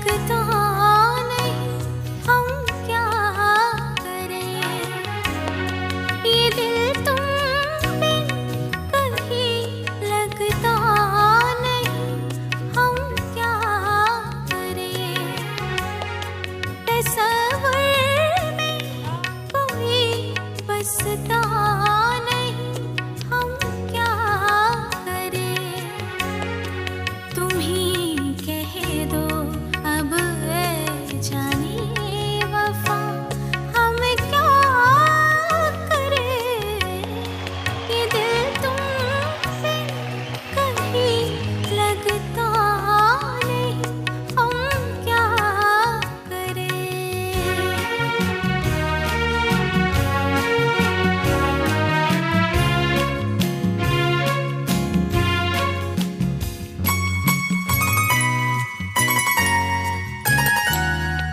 लगता नहीं, हम क्या करें। ये दिल तुम बिन कहीं लगता नहीं, हम क्या करें। तस्वीर में कोई बसता नहीं, हम क्या करें। तुम ही कह दो अब ऐ जाने वफा, हम क्या करें। ये दिल तुम बिन कहीं लगता नहीं, हम क्या करें।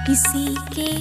किसी के